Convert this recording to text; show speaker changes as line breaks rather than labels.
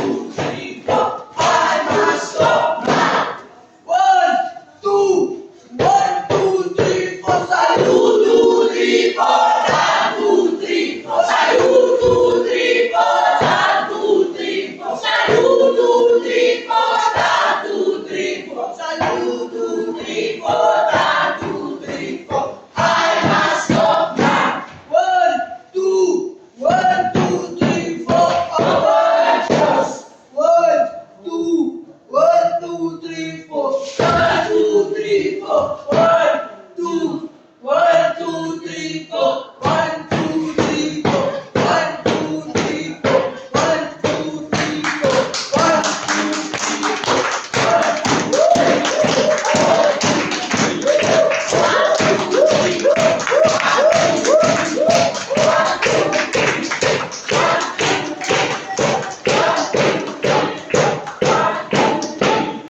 two, three, four. I must stop now.
1, 2, 1, 2, 3, 4. Salute.
2, 2, 3, 4. 1, 2, 3, 4. Salute. 2, 3, 4. 1, 2, 3, 4. Salute. 2, 3, 4. 1, 2, 3, 4. Salute. 2, 3, 4. 1, 2, 3, 4. I must stop now.
1, 2, 1, 2, 3, 4.
Avengers.
1, 2, 1, 2, 3, 4.
1, 2, 3, 4.